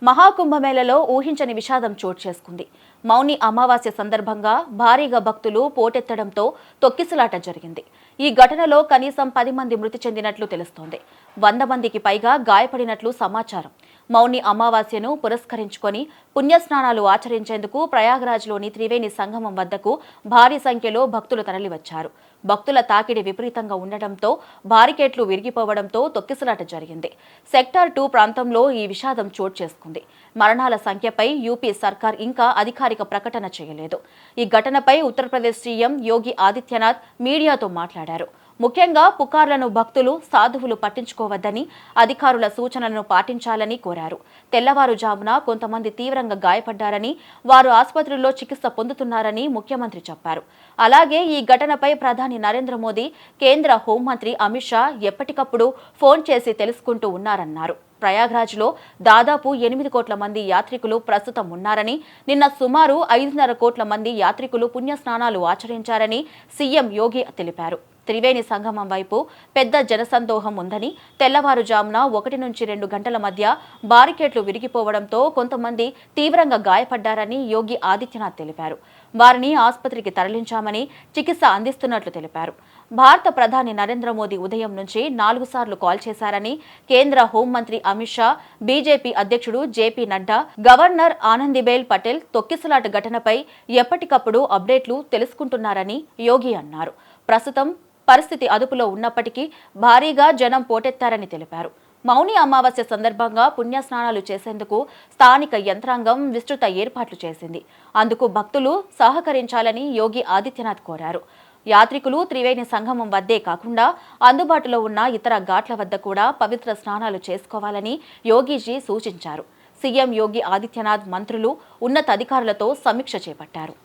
మహాకుంభమేళలో ఊహించని విషాదం చోటు చేసుకుంది. మౌని అమావాస్య సందర్భంగా భారీగా భక్తులు పోటెత్తడంతో తొక్కిసలాట జరిగింది. ఈ ఘటనలో కనీసం 10 మంది మృతి చెందినట్లు తెలుస్తోంది. 100 మందికి పైగా గాయపడినట్లు సమాచారం. మౌని అమావాస్యను పురస్కరించుకొని పుణ్యస్నానాలు ఆచరించేందుకు ప్రయాగ్రాజ్లోని త్రివేణి సంగమం వద్దకు భారీ సంఖ్యలో భక్తులు తరలివచ్చారు. భక్తుల తాకిడి విపరీతంగా ఉండటంతో బారికేట్లు విరిగిపోవడంతో తొక్కిసలాట జరిగింది. సెక్టార్ 2 ప్రాంతంలో ఈ విషాదం చోటు చేసుకుంది. మరణాల సంఖ్యపై యూపీ సర్కార్ ఇంకా అధికారిక ప్రకటన చేయలేదు. ఈ ఘటనపై ఉత్తరప్రదేశ్ సీఎం యోగి ఆదిత్యనాథ్ మీడియాతో మాట్లాడారు. ముఖ్యంగా పుకార్లను భక్తులు, సాధువులు పట్టించుకోవద్దని, అధికారుల సూచనలను పాటించాలని కోరారు. తెల్లవారుజామున కొంతమంది తీవ్రంగా గాయపడ్డారని, వారు ఆసుపత్రుల్లో చికిత్స పొందుతున్నారని ముఖ్యమంత్రి చెప్పారు. అలాగే ఈ ఘటనపై ప్రధాని నరేంద్ర మోదీ, కేంద్ర హోంమంత్రి అమిత్ షా ఎప్పటికప్పుడు ఫోన్ చేసి తెలుసుకుంటూ ఉన్నారన్నారు. ప్రయాగ్రాజ్లో దాదాపు 8 కోట్ల మంది యాత్రికులు ప్రస్తుతం ఉన్నారని, నిన్న సుమారు 5.5 కోట్ల మంది యాత్రికులు పుణ్యస్నానాలు ఆచరించారని సీఎం యోగి తెలిపారు. త్రివేణి సంగమం వైపు పెద్ద జనసందోహం ఉందని, తెల్లవారుజామున 1 నుంచి 2 గంటల మధ్య బారికేట్లు విరిగిపోవడంతో కొంతమంది తీవ్రంగా గాయపడ్డారని యోగి ఆదిత్యనాథ్ తెలిపారు. వారిని ఆసుపత్రికి తరలించామని, చికిత్స అందిస్తున్నట్లు తెలిపారు. భారత ప్రధాని నరేంద్ర మోదీ ఉదయం నుంచి 4 సార్లు కాల్ చేశారని, కేంద్ర హోంమంత్రి అమిత్ షా, బీజేపీ అధ్యక్షుడు జేపీ నడ్డా, గవర్నర్ ఆనందీబెన్ పటేల్ తొక్కిసలాట ఘటనపై ఎప్పటికప్పుడు అప్డేట్లు తెలుసుకుంటున్నారని యోగి అన్నారు. ప్రస్తుతం పరిస్థితి అదుపులో ఉన్నప్పటికీ భారీగా జనం పోటెత్తారని తెలిపారు. మౌని అమావాస్య సందర్భంగా పుణ్యస్నానాలు చేసేందుకు స్థానిక యంత్రాంగం విస్తృత ఏర్పాట్లు చేసింది. అందుకు భక్తులు సహకరించాలని యోగి ఆదిత్యనాథ్ కోరారు. యాత్రికులు త్రివేణి సంగమం వద్దే కాకుండా అందుబాటులో ఉన్న ఇతర ఘాట్ల వద్ద కూడా పవిత్ర స్నానాలు చేసుకోవాలని యోగిజీ సూచించారు. సీఎం యోగి ఆదిత్యనాథ్ మంత్రులు, ఉన్నతాధికారులతో సమీక్ష చేపట్టారు.